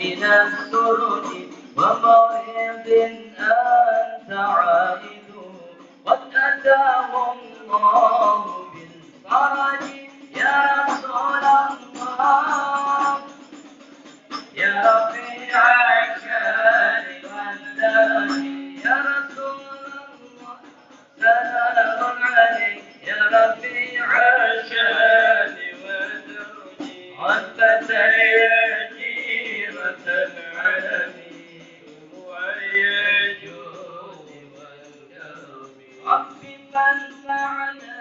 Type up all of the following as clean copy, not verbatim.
من السرج ومريض أنت عائد قد أتاه الله بالفرج يا رسول الله يا رفيع الشان والدرج يا رسول الله سلام عليك يا رفيع الشان والدرج عتبة يا جيرة العالمين واليجود والكرم رب منفعنا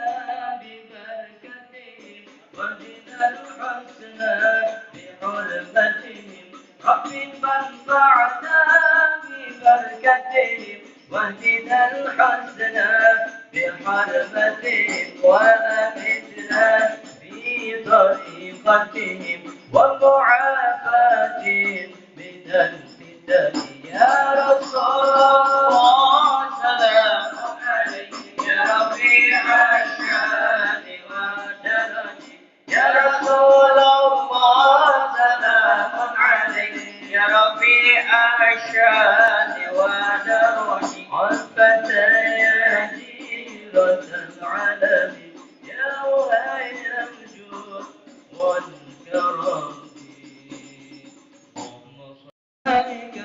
ببركتهم وزد الحسنى بحرمتهم رب منفعنا ببركتهم وزد الحسنى بحرمتهم وأمتنا في طريقتهم ومعافاتهم من الفتن يا رسول الله سلام عليك يا رفيع الشان والدرج يا رسول الله سلام عليك يا رفيع الشان والدرج عفة يا جيرة العلم يا وهي الجود والكرم عليك يا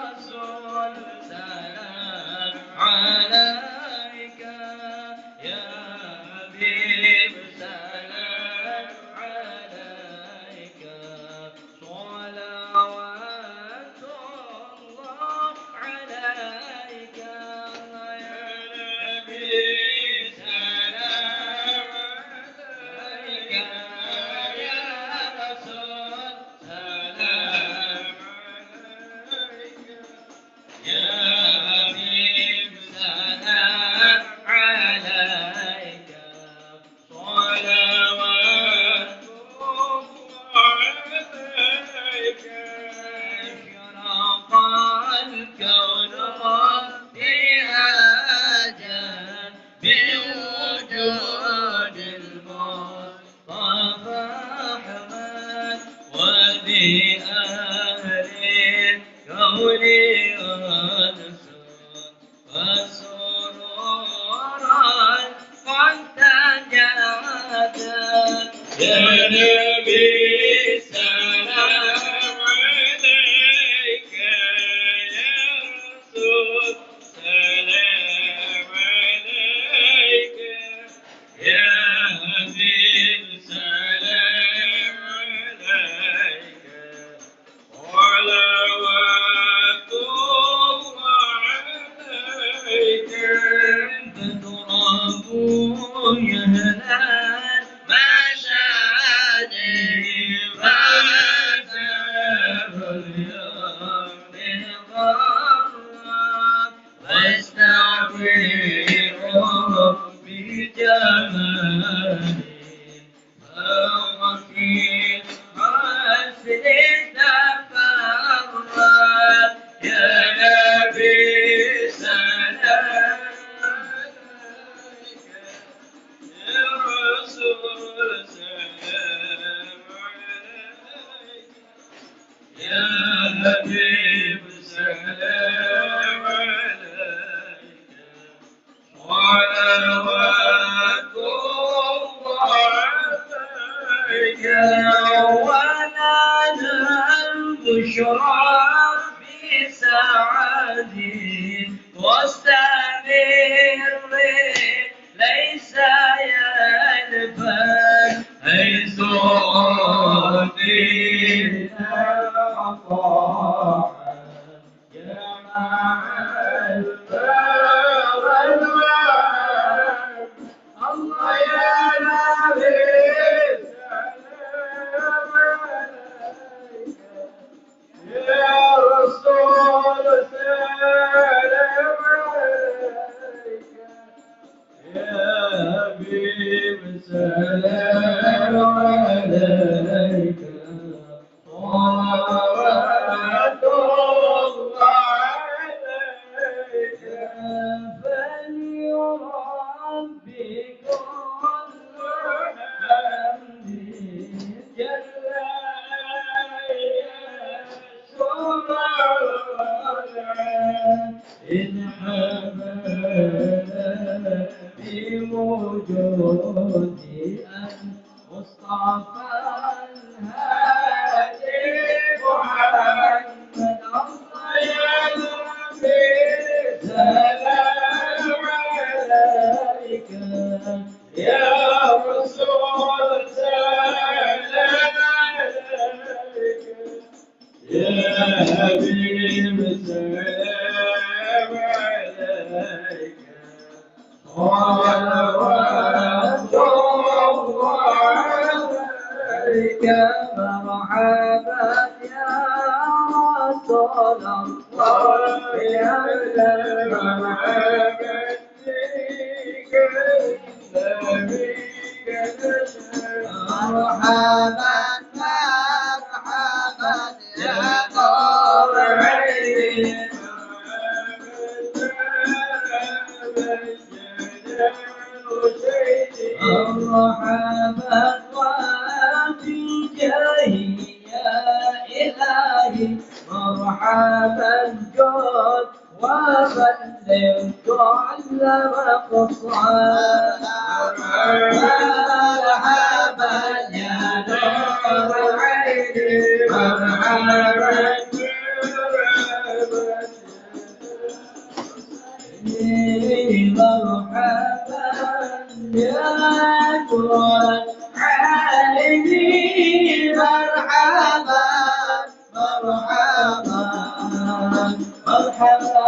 رسول سلام عليك يا حبيب سلام عليك صلوات الله عليك يا نبي سلام عليك يا رسول سلام عليك يا حبيب سلام عليك صلوات الله عليك أشرق الكون ابتهاجا بوجود المصطفى أحمد وبأهل الكون أنسا وسرورا قد تجادا يا نبي سلام عليك يا رسول سلام عليك يا حبيب سلام عليك صلوات الله عليك تراب يهلال ما شاده فاتاه اليوم بالغرام واستغفر ربي جمالي فهو في حسن تفرد يا نبي سلام عليك يا رسول سلام عليك يا حبيب سلام عليك صلوات الله عليك ونال البشرى بسعد واستمر ليس يلبث حيث أعطينا عطاء يا مع الفرد الله يا نبي سلام عليك يا رسول سلام عليك يا حبيب سلام عليك صلوات الله إن حمل بوجودي المصطفى الهادي محمد الله يا ربي سلام عليك يا رسول سلام عليك يا حبيب سلام عليك صلوات الله عليك مرحبا يا رسول الله يا مرحبا بك نبيك مرحبا مرحبا يا نور عيني مرحبا وفي جاهي يا إلهي مرحبا جود وبلغ كل مقصد مرحبا يا نور عيني مرحبا مرحبا يا نور عيني مرحبا مرحبا مرحبا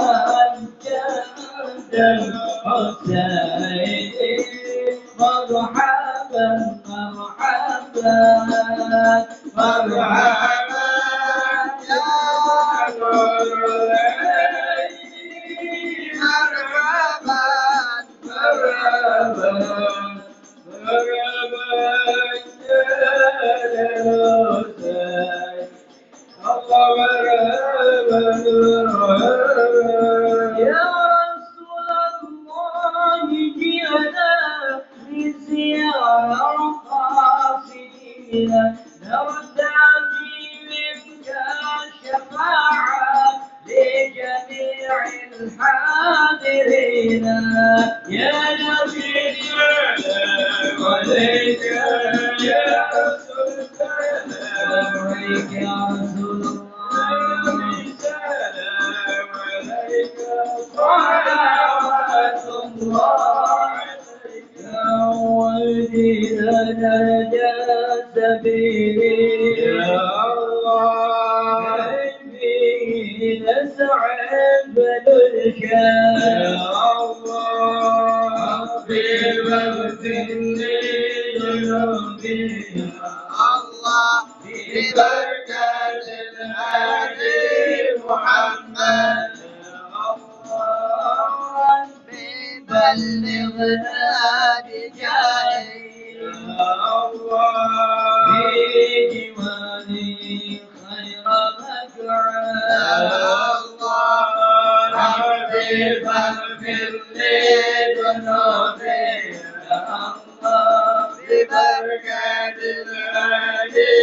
جد الحسين مرحبا مرحبا مرحبا يا نور مرحبا مرحبا مرحبا يا حسين الله مرحبا يا رسول الله جئنا بزيارة قاصدين نرتجي منك الشفاعة لجميع الحاضرين يا نبي السلام عليك يا رسول السلام عليك يا رسول الله السلام عليك صلوات الله عليك ولدي لنا سبيلي يا الله نسعد بالشام يا الله اغفر واغفر لي ذنوبي يا الله ببركة الهادي محمد يا الله بلغنا بجاهي يا الله بجواري خير مقعد يا الله حبيب اغفر لي ذنوبي يا الله ببركة الهادي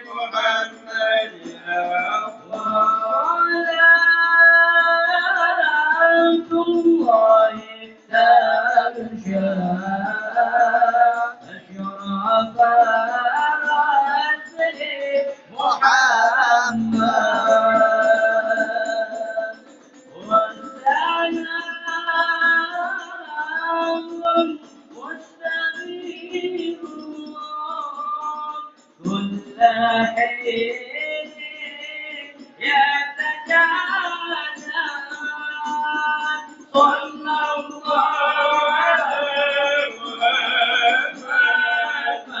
محمد يا الله صلاة الله تغشى أشرف رسل محمد والسلام والسبيل كل حين يتجانى صلى الله على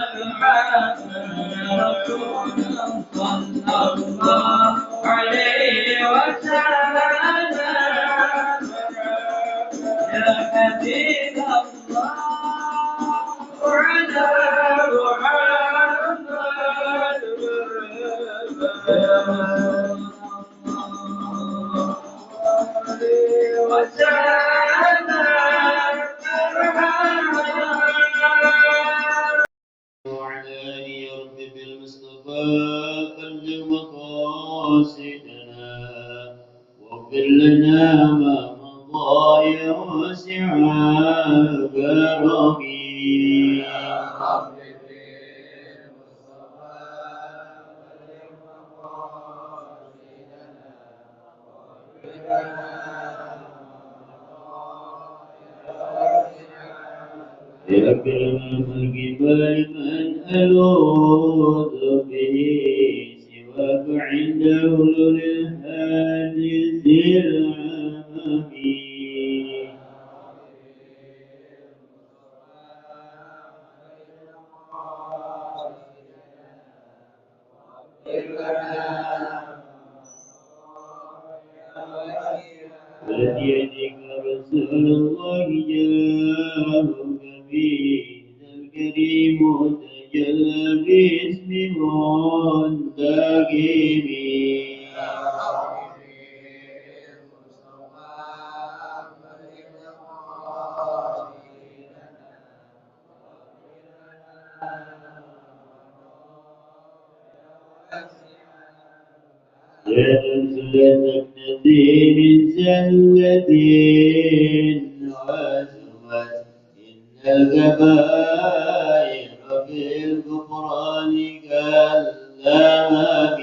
محمد رسول صلى الله عليه وسلم يا حبيب الله على وعلى آله رب بالمصطفى بلغ مقاصدنا واغفر واغفر لنا ما مضى يا واسع كرمي. يا أكرم الجبال من ألوذ به سواك عند حلول الحادث العام. ولديك رسول الله جاءك به الكريم تجلى باسم منتقم. يا نزلة نذير زلة وزمت إن الكبائر في الغفران كالذهب.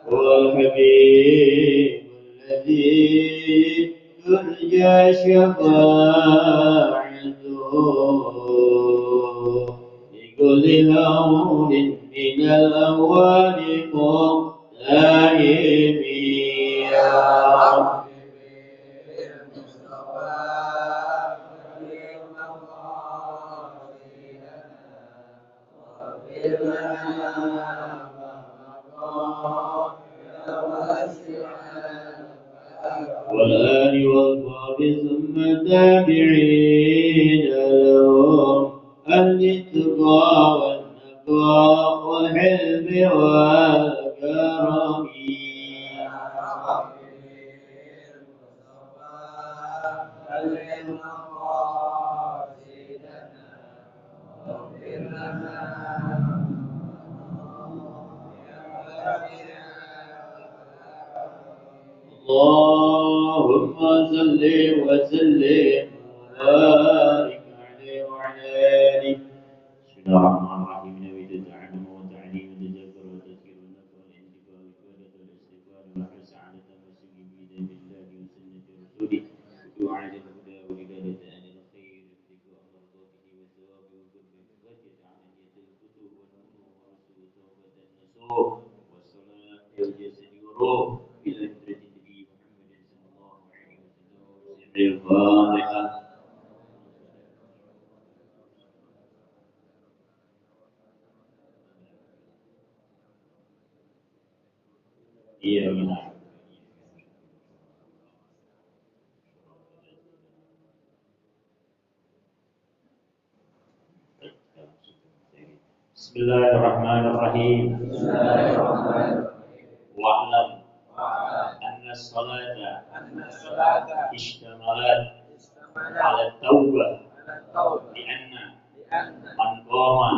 هو الحبيب الذي ترجى شفاعته لكل هول من الأهوال مقتحم. يا رب والآل والصحب ثم تابعين لهم أهل التقى والنقى والحلم والكرم. اللهم صل وسلم وبارك عليه وعلى آله. بسم الله الرحمن الرحيم. نويت التعلم والتعليم والتذكر والتذكير والنفع والانتفاع والفائدة والاستغفار والحرص على تمسك بكتاب الله وسنة رسوله وعلى الهدى وهداية أهل الخير ابتغاء مرضاته والثواب وقرب عبادته عملية الفتوح والنور ورسل توبة النصوح والصلاة والجسد والروح إلى فكرة النبي محمد صلى الله عليه وسلم وسر الفاتحة. إياك نعبد. بسم الله الرحمن الرحيم. واعلم أن الصلاة اشتملت على التوبة لأن من قام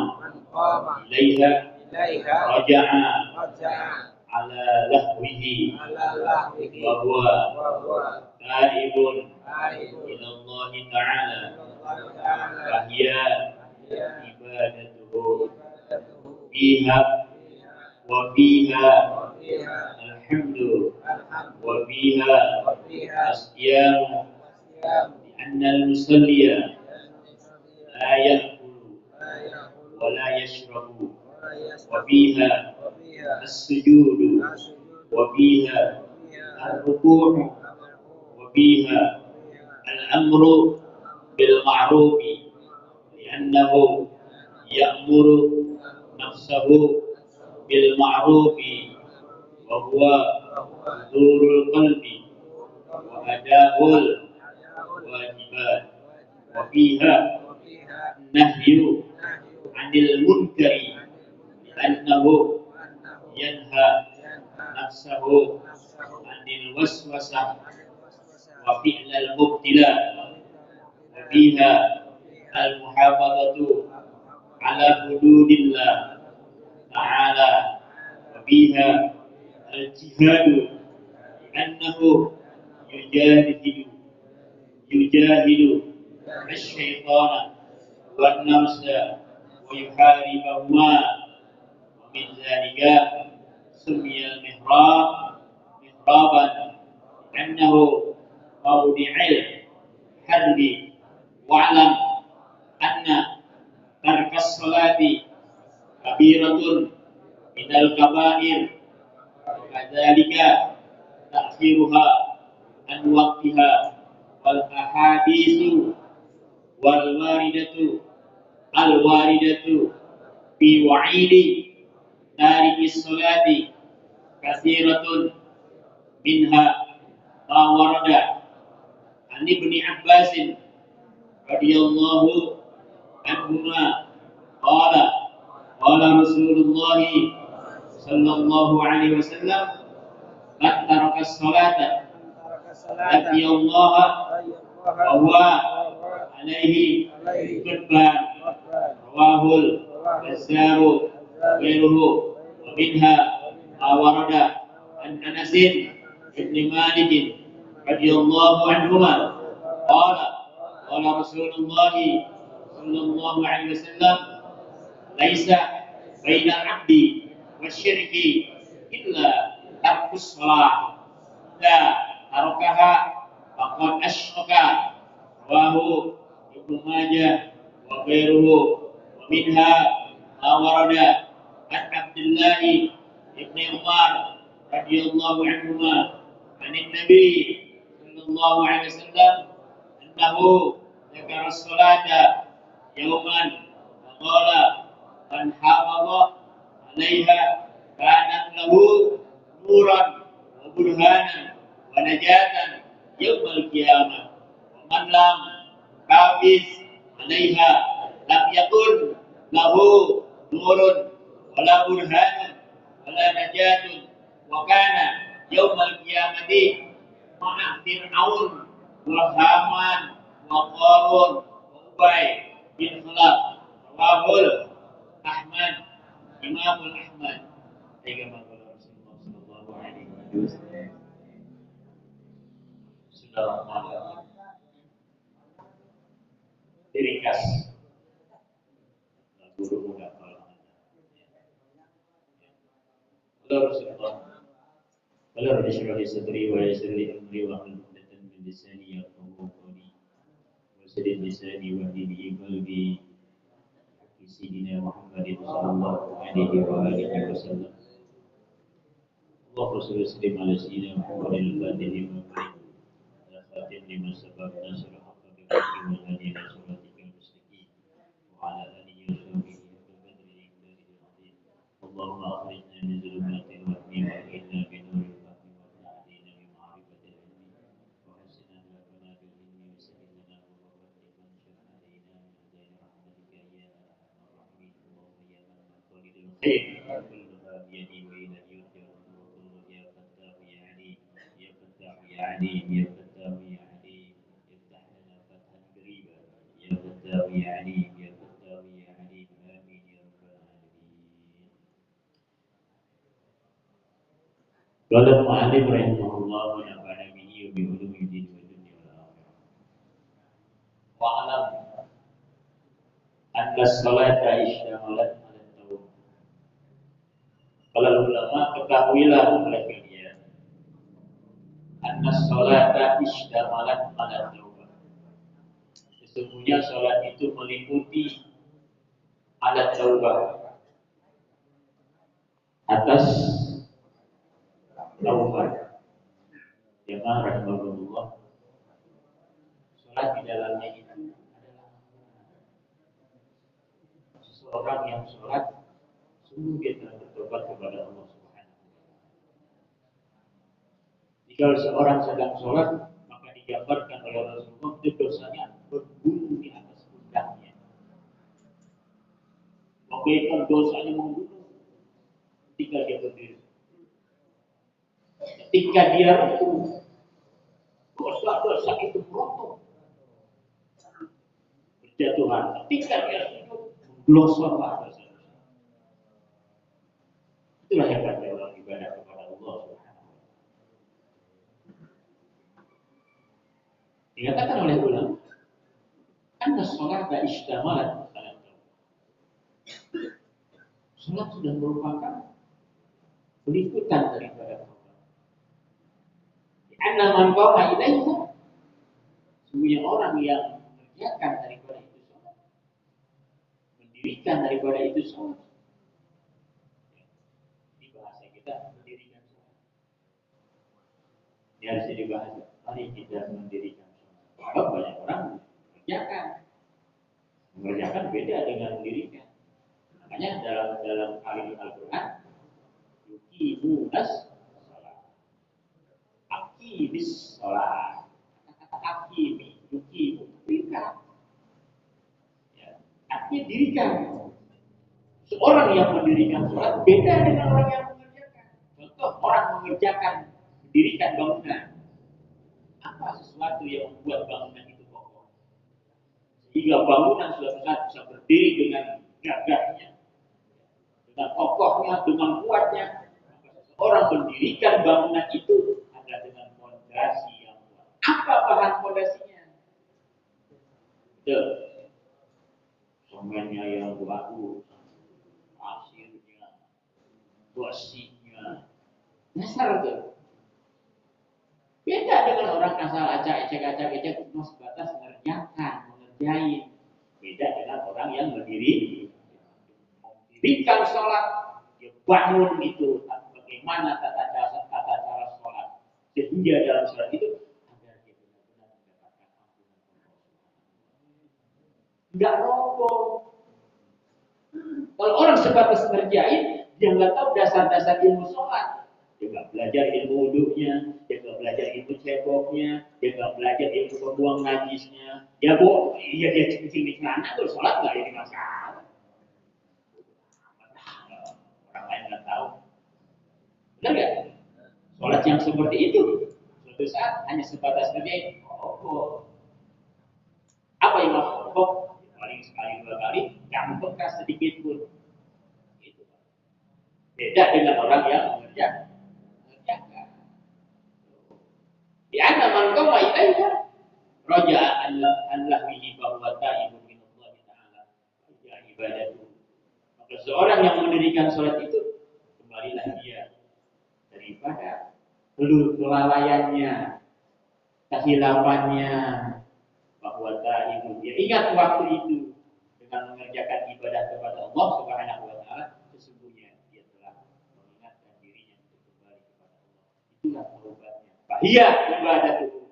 إليها رجع على لهوه وهو تائب إلى الله تعالى فهي عبادته فيها وفيها الحمد وفيها الصيام لأن المصلي لا يأكل ولا يشرب وفيها السجود وفيها الركوع وفيها الأمر بالمعروف لأنه يأمر نفسه بالمعروف وهو حضور القلب وأداء الواجبات وفيها النهي عن المنكر لأنه ينهى nafsahu anil waswasah wa fi'lal mubtila wa biha al-muhafazatu ala hududillah ta'ala wa biha al-jihadu annahu yujahidu الشيطان والنفس ويحاربهما ومن ذلك سمي المحراب محرابا لأنه موضع الحرب واعلم أن ترك الصلاة كبيرة من الكبائر وكذلك تأخيرها عن وقتها والأحاديث الواردة في وعيد تارك الصلاة كثيرة منها ما ورد عن ابن عباس رضي الله عنهما قال رسول الله صلى الله عليه وسلم من ترك الصلاة لقي الله وهو عليه غضبان رواه البزار وغيره ومنها ما ورد عن أنس بن مالك رضي الله عنهما قال رسول الله صلى الله عليه وسلم ليس بين العبد والشرك إلا ترك الصلاة إذا تركها فقد أشرك رواه ابن ماجه وغيره ومنها ما ورد عن عبد الله بن عمر رضي الله عنهما عن النبي صلى الله عليه وسلم أنه ذكر الصلاة يوما وقال من حافظ عليها كانت له نورا وبرهانا ونجاة يوم القيامة ومن لم يحافظ عليها لم يكن له نور ولا برهان ولا نجاة وكان يوم القيامة مع فرعون وهامان وقارون وأبي بن خلف رواه أحمد إمام أحمد كما قال رسول الله صلى الله عليه وسلم. Bismillahirrahmanirrahim. Diringkas guru muda kalau Rasulullah qala rabbi shrah li sadri wa yassir li amri wa hlul 'uqdatam min lisani yafqahu qawli wa saddid lisani wa hdini qalbi fi sayyidina Muhammadin sallallahu alaihi wa alihi wasallam. Allahumma shalli wa sallim ala sayyidina Muhammadin al-fatih wa al-khatim lima sabaq nasr al-haqq bil haqqi wal hadi ila siratikal mustaqim wa ala alihi wa sahbihi wa qadrihi wa qadrihi. Allahumma akhrijna min dhulumatil wahmi wa akhrijna bi nuril fahmi wa ahdina bi ma'rifatil ilmi wa hassin akhlaqana bil ilmi wa sayyid lana wa barik man syara alaina min hadaini rahmatika ya arhamar rahimin. Allahumma ya man maqalidil khair kulluha bi yadi wa ila yurja wa kullu ya fattah ya alim ya fattah ya alim ya fattah ya alim iftah lana fathan qariba ya fattah ya alim ya fattah ya alim amin ya rabbal alamin. Qala al-mu'allif rahimahullah wa nafa'ana bihi wa bi ulumid din wa dunya wal akhirah. Wa alam anna as-salata ishtamalat 'ala at-tawbah. Kalau ulama ketahuilah oleh kalian anna as-salata ishtamalat 'ala at-tawbah. Sesungguhnya salat itu meliputi ala taubat atas taubat. Jemaah rahimahullah, salat di dalamnya itu adalah seseorang yang salat sungguh dia telah bertobat kepada Allah Subhanahu wa taala. Jika seorang sedang salat, maka digambarkan oleh Rasulullah itu dosanya bergulung di atas pundaknya. Bagaikan dosanya membunuh ketika dia berdiri. ketika dia ruku, dosa-dosa itu merontok berjatuhan. Ketika dia sujud, glosor dosa. Itulah hebatnya orang ibadah kepada Allah Subhanahu wa taala. Dikatakan oleh ulama, anna sholata ishtamalat salat. Salat sudah merupakan peliputan daripada taubat. Anna man qama ilaiha, sesungguhnya orang yang mengerjakan daripada itu salat, mendirikan daripada itu salat. Di bahasa kita mendirikan salat. Ini harus dibahas. Mari kita mendirikan salat. Kalau banyak orang mengerjakan beda dengan mendirikan. Makanya dalam Al-Quran, yuqimus salat, aqimis salat, aqimi, yuqimu, dirikan. Ya, artinya dirikan. Seorang yang mendirikan salat beda dengan orang yang mengerjakan. Contoh, orang mengerjakan, mendirikan bangunan. Apa sesuatu yang membuat bangunan itu kokoh? Sehingga bangunan suatu saat bisa berdiri dengan gagahnya, dengan kokohnya, dengan kuatnya. Orang mendirikan bangunan itu adalah dengan fondasi yang kuat. Apa bahan fondasinya? Betul. Semennya yang bagus, pasirnya, besinya, dasar tuh. Beda dengan orang asal acak-acak cuma sebatas mengerjain. Beda dengan orang yang mendirikan sholat, dia bangun itu bagaimana tata cara sholat, sehingga dalam sholat itu agar dia benar-benar mendapatkan ampunan Allah. Enggak roboh. Kalau orang sebatas ngerjain, dia nggak tahu dasar-dasar ilmu sholat. Dia nggak belajar ilmu wudhunya, dia nggak belajar ilmu ceboknya, dia nggak belajar ilmu pembuang najisnya. Dia kecil di celana, kalau sholat nggak jadi masalah. Orang lain nggak tahu. Benar nggak? Sholat yang seperti itu, suatu saat hanya sebatas ngerjain. Apa yang mau paling sekali dua kali, yang bekas sedikit pun. Itu. Beda dengan orang yang mengerjakan. Di ana man qama ilaiha raja'a Allah bihi bahwa ta'ibun min Allah Ta'ala ya ibadatu. Maka seorang yang mendirikan salat itu kembalilah dia daripada kelalaiannya, kehilafannya, bahwa ta'ibun. Dia ingat waktu itu dengan mengerjakan ibadah kepada Allah Subhanahu wa taala, sesungguhnya dia telah mengingatkan dirinya untuk kembali kepada Allah. Itulah taubatnya. Bahia ibadah itu.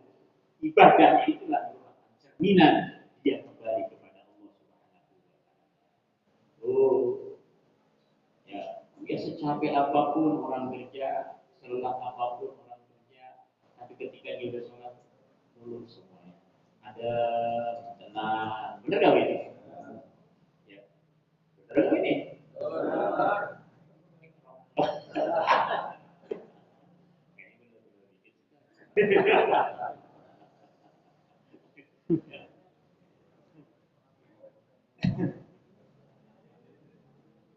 Ibadahnya itulah merupakan cerminan dia kembali kepada Allah Subhanahu wa taala. Ya secapek apapun orang kerja, selelah apapun orang kerja, tapi ketika dia bersolat lulus semuanya. Ada tenang. Benar enggak ini? Ya. Benar enggak ini?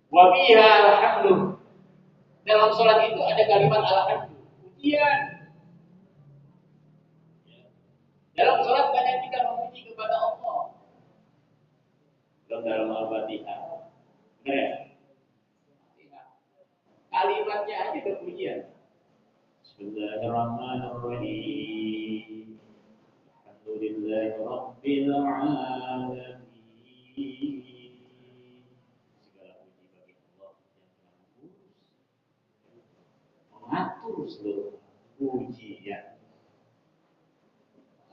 Wabiha alhamdulillah. Dalam sholat itu ada kalimat alhamdulillah. Pujian. Dalam sholat banyak kita memuji kepada Allah. Dalam Al-Fatihah. Benar ya? Kalimatnya aja kepujian. Bismillahirrahmanirrahim. Alhamdulillahi Rabbil Alamin. Mengatur seluruh pujian.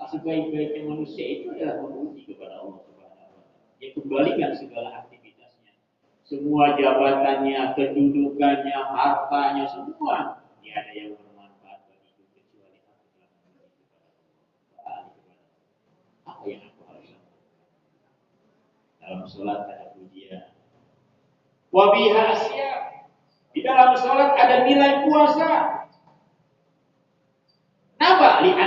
Sebaik-baiknya manusia itu adalah memuji kepada Allah Subhanahu wa taala. Dia kembalikan segala aktivitasnya, semua jabatannya, kedudukannya, hartanya, semua. Tidak ada yang bermanfaat bagiku kecuali aku telah memuji kepada Allah. Apa yang aku harus lakukan? Dalam sholat ada pujian. Wabiha asyaf. Di dalam sholat ada nilai puasa.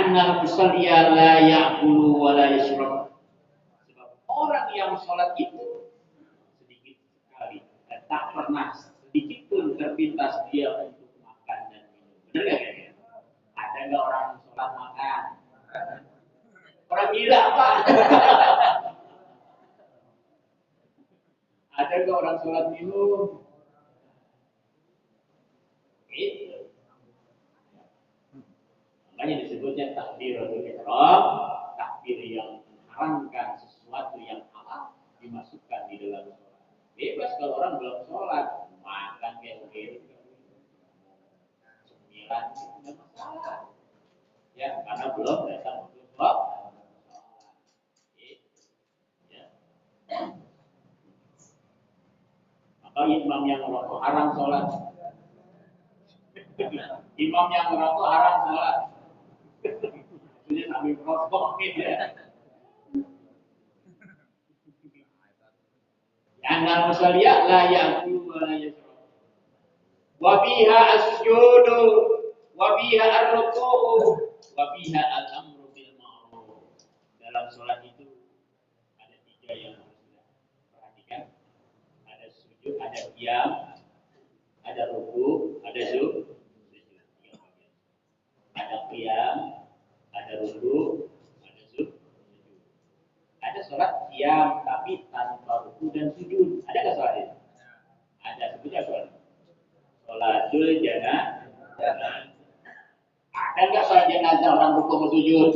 Li'anna al-musalliya la ya'kulu wa la yashrab. Sebab orang yang sholat itu sedikit sekali dan tak pernah sedikit pun terpintas dia untuk makan dan minum. Benar nggak kira-kira? Ada nggak orang sholat makan? Orang gila apa? Ada nggak orang sholat minum? Itu. Makanya disebutnya takbiratul ihram, takbir yang mengharamkan sesuatu yang halal dimasukkan di dalam sholat. Bebas kalau orang belum sholat, makan kayak begini, cemilan itu tidak masalah. Ya, karena belum datang untuk sholat. Ya. Maka imam yang merokok haram sholat. Imam yang merokok haram sholat. Maksudnya sambil merokok gitu ya. Annal musalliya la ya'kulu wa la yashrab. Wa biha as-sujudu wa biha ar-ruku'u wa biha al-amru bil ma'ruf. Dalam salat itu ada 3 yang harus kita perhatikan. Ada sujud, ada qiyam, ada ruku', ada sujud. Ada qiyam, ada ruku', ada sujud. Ada sholat qiyam tapi tanpa ruku dan sujud. Ada nggak sholat itu? Ada, sebutnya sholat. Sholatul janazah. Ada nggak sholat jenazah orang ruku dan sujud?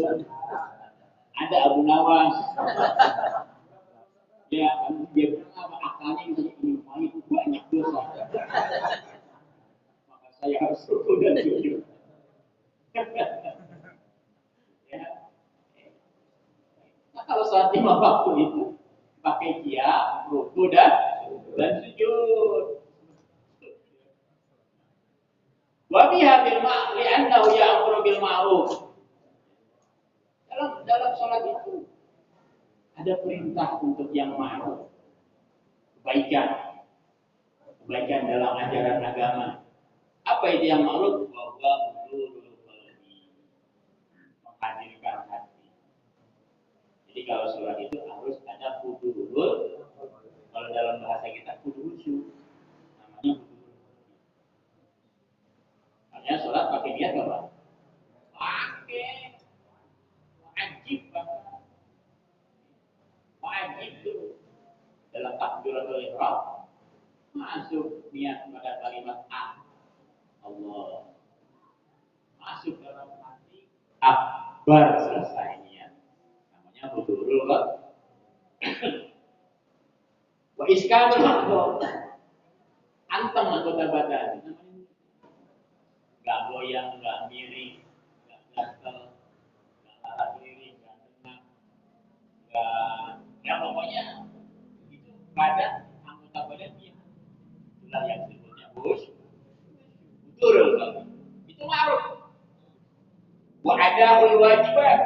Ada Abu Nawas. Ya, dia bilang akalnya ini mayit banyak dosa. Maka saya harus ruku dan sujud. Ya. Nah, kalau sholat 5 waktu itu pakai qiyam, ruku dan sujud. Wa biha bil ma'ruf li'annahu ya'muru bil ma'ruf. Dalam salat itu ada perintah untuk yang ma'ruf. Kebaikan dalam ajaran agama. Apa itu yang ma'ruf? Wa huwa hudurul qalbi. Menghadirkan hati. Jadi kalau salat itu harus ada hudurul. Kalau dalam bahasa kita hudurul namanya hudurul. Makanya sholat pakai niat apa? Pakai wajib tuh dalam takbiratul ihram masuk niat pada kalimat Allah, masuk dalam hati akbar, selesai niat, namanya hudurul kan? Wa iskanul maqdud, antem anggota badan, nggak goyang, nggak miring, nggak gatel, nggak arah kiri, nggak tenang, nggak, ya pokoknya itu badan, anggota badan dia. Itulah yang disebutnya hudurul qalbi. Itu ma'ruf. Wa adaul wajibat,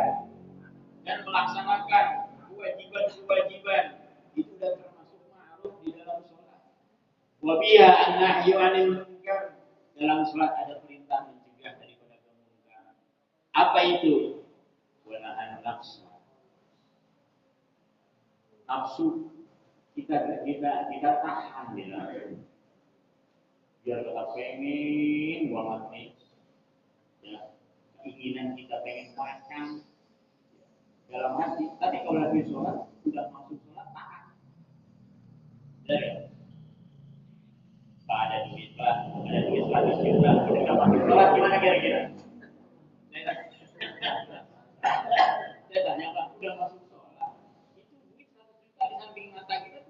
dan melaksanakan kewajiban-kewajiban itu sudah termasuk ma'ruf di dalam sholat. Wa biha an-nahyu 'anil munkar, dalam sholat ada perintah mencegah daripada kemungkaran. Apa itu? Wa nahan nafsu. Nafsu kita tahan di dalam. Biar kita pengen banget nih, ya, keinginan kita pengen makan dalam hati. Tapi kalau lagi sholat, sudah masuk sholat tahan. Jadi, Pak ada duit Pak, ada duit 100 juta, udah nggak masuk sholat gimana kira-kira? Saya tanya Pak, udah masuk sholat, itu duit 100 juta di samping mata kita,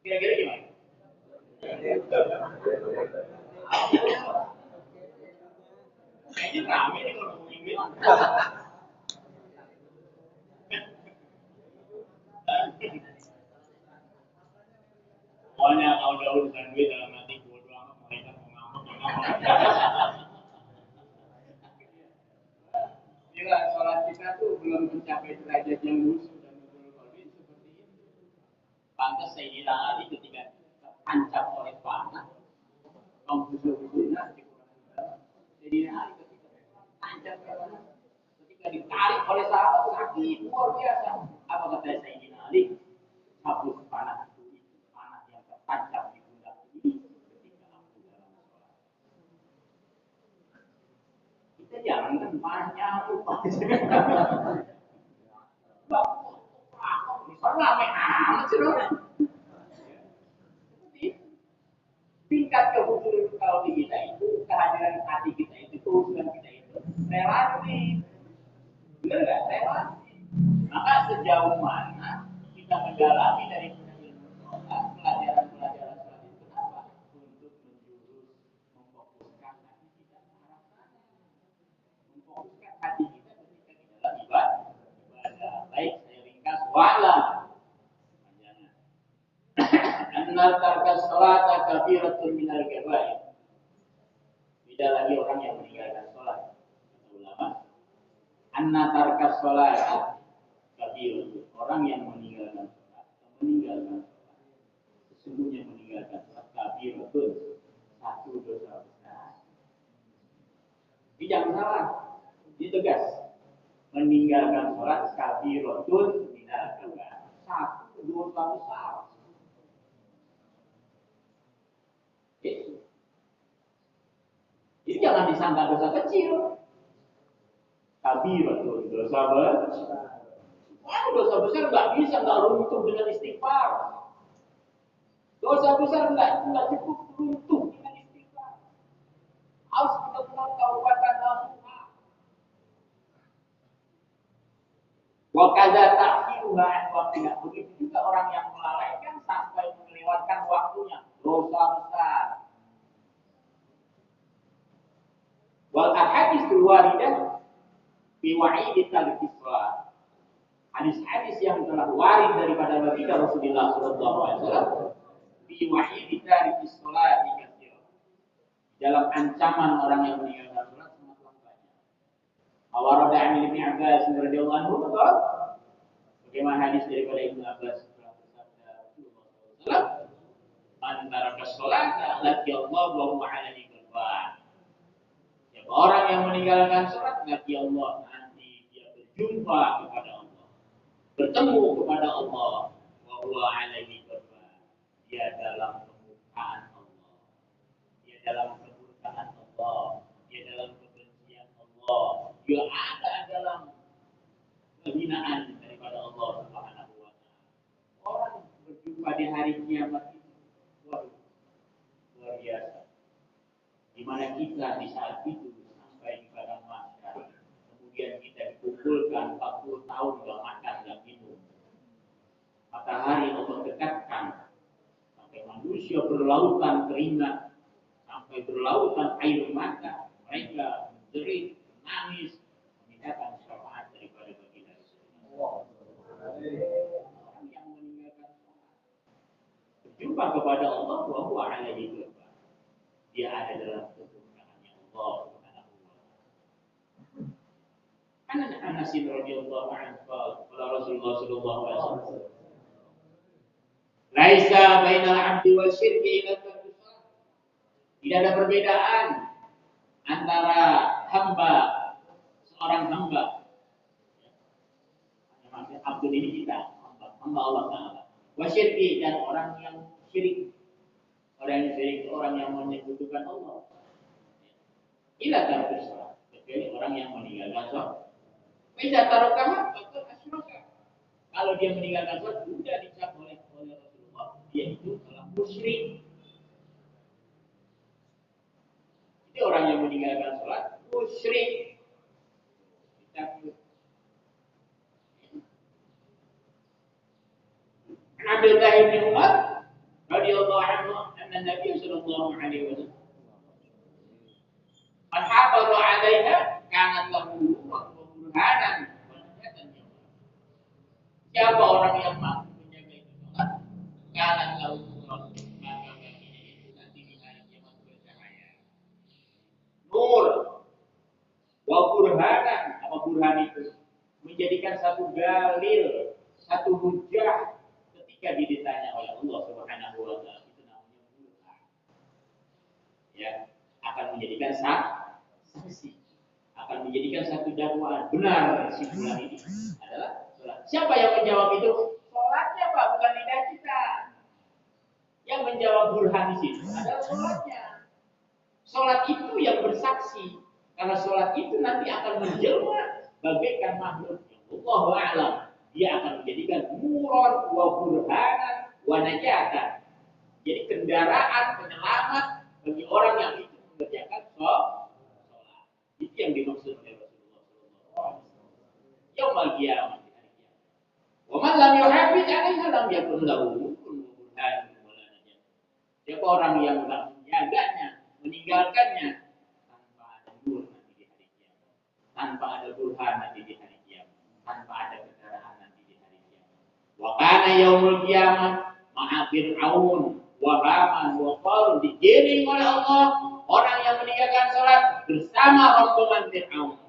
kira-kira gimana? Kayaknya rame nih kalau ngomongin duit. Pokoknya kalau udah urusan duit dalam hati bodo amat, malaikat mau ngamuk. Gila, sholat kita tuh belum mencapai derajat yang khusyuk dan hudurul qalbi seperti itu. Pantas Sayyidina Ali ketika terancam oleh panah, kaum khusyuk-khusyuknya dikurang. Sayyidina Ali ketika terancam oleh panah, ketika Ketika ditarik oleh sahabat sakit luar biasa. Apa kata Sayyidina Ali? Sabuk panah itu panah yang tertancap di pundak ini ketika aku dalam sholat. Kita jangan kan panahnya lupa. Misalnya amat sih tingkat kehusuran kalbi kita itu, kehadiran hati kita itu, kehusuran kita itu relatif. Benar nggak? Relatif. Maka sejauh mana kita mendalami dari pelajaran-pelajaran sholat itu kenapa? Untuk menjurus, memfokuskan hati kita ke arah sana. Memfokuskan hati kita ketika kita dalam ibadah. Baik, saya ringkas. Wa'lam. Panjangnya. Anna tarkas salata kabiratun minal kabair. Tidak lagi orang yang meninggalkan sholat. Kata ulama. Anna tarkas salata kabiratun. Orang yang meninggalkan sholat. Sesungguhnya meninggalkan sholat kabiratun. Satu dosa besar. Ini jangan salah. Ini tegas. Meninggalkan sholat kabiratun minal kabair. Satu dosa besar. Ini jangan disangka dosa kecil. Kabiratun dosa besar. Dosa besar nggak bisa nggak runtuh dengan istighfar. Dosa besar nggak cukup runtuh dengan istighfar. Harus benar-benar taubatan nasuha. Wa kadza ta'khiruha an waqtiha. Begitu juga orang yang melalaikan sampai melewatkan waktunya. Dosa besar. Wal ahadits waridah fi wa'id tarki shalah. Hadis-hadis yang telah warid daripada baginda Rasulullah sallallahu alaihi wasallam fi wa'id tarki shalah dalam ancaman orang yang meninggalkan salat sangatlah banyak. Awarada an Ibnu Abbas radhiyallahu anhu bagaimana hadis daripada Ibnu Abbas telah bersabda Rasulullah sallallahu alaihi wasallam antara kesolata laki Allah wa huwa alaihi ghadban. Orang yang meninggalkan sholat laki Allah nanti dia berjumpa kepada Allah, bertemu kepada Allah. Wa huwa alaihi ghadban. Dia dalam kemurkaan Allah, dia dalam kemurkaan Allah, dia dalam kebencian Allah, dia ada dalam kehinaan daripada Allah Subhanahu wa taala. Orang berjumpa di hari kiamat itu, waduh, luar biasa. Di mana kita di saat itu sampai di padang mahsyar, kemudian kita dikumpulkan 40 tahun gak makan gak minum, matahari Allah dekatkan sampai manusia berlautan keringat, sampai berlautan air mata, mereka menjerit, menangis, memintakan syafaat daripada baginda Rasulullah. Orang yang meninggalkan sholat berjumpa kepada Allah bahwa alaihi ghadban. Dia ada dalam kemurkaannya Allah Subhanahu wa taala. An Anas radhiyallahu anhu qala Rasulullah sallallahu alaihi wasallam laisa bainal 'abdi wal syirki illa at-tasawwuf. Tidak ada perbedaan antara hamba, seorang hamba. Maksud abdul ini kita, hamba Allah Taala. Wa syirki, dan orang yang syirik. Orang yang syirik itu orang yang menyekutukan Allah. Ila tarkus salat, kecuali orang yang meninggalkan salat. Bisa taruhkan betul asyraka. Kalau dia meninggalkan salat sudah dicap oleh Rasulullah, dia itu telah musyrik. Jadi orang yang meninggalkan salat musyrik. Dicap. Abdullah bin Umar radhiyallahu anhu anna Nabi sallallahu alaihi wasallam man hafaza 'alaiha kanat lahu burhanan wa najatan. Siapa orang yang mampu menjaga itu salat, kanat lahu burhanan, maka baginya itu nanti di hari kiamat bercahaya. Nur wa burhanan, apa burhan itu? Menjadikan satu dalil, satu hujjah ketika ditanya oleh Allah Subhanahu wa taala. Itu namanya burhan. Ya, akan menjadikan saksi, akan menjadikan satu dakwaan benar kesimpulan ini adalah sholat. Siapa yang menjawab itu? Sholatnya Pak, bukan lidah kita. Yang menjawab burhan di situ adalah sholatnya. Sholat itu yang bersaksi, karena sholat itu nanti akan menjelma bagaikan makhluk. Wallahu a'lam. Dia akan menjadikan nuron wa burhanan wa najatan. Jadi kendaraan penyelamat bagi orang yang itu mengerjakan sholat. Itu yang dimaksud oleh Rasulullah SAW. Yaumul qiyamah di hari kiamat. Wa man lam yuhafiz 'alaiha lam yakun lahu burhan wala najat. Siapa orang yang tidak menjaganya, meninggalkannya tanpa ada nur nanti di hari kiamat, tanpa ada burhan nanti di hari kiamat, tanpa ada kendaraan nanti di hari kiamat. Wa kana yaumul qiyamah ma'a fir'aun wa haman wa qarun, digiring oleh Allah orang yang meninggalkan salat bersama rombongan Fir'aun,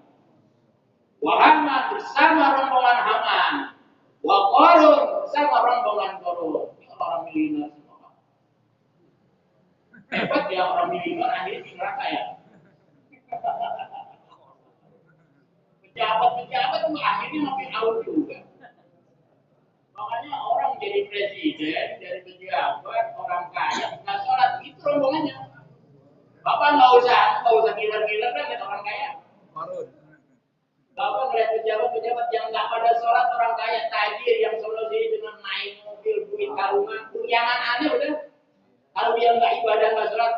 wa haman bersama rombongan Haman, wa qarun bersama rombongan Qarun. Ini orang militer semua. Hebat ya orang militer, akhirnya di neraka ya. Pejabat-pejabat itu akhirnya makin out juga. Makanya orang jadi presiden, jadi pejabat, orang kaya, nggak sholat, itu rombongannya. Bapak nggak usah gila-gila kan lihat orang kaya. Bapak ngeliat pejabat-pejabat yang nggak pada sholat, orang kaya, tajir yang solusi dengan naik mobil, duit karungan, yang aneh udah. Kalau dia nggak ibadah, nggak sholat,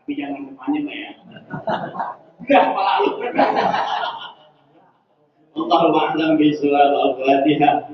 tapi jangan depannya nggak ya. Udah malah lu. Allahu a'lam bishawab. Al-Fatihah.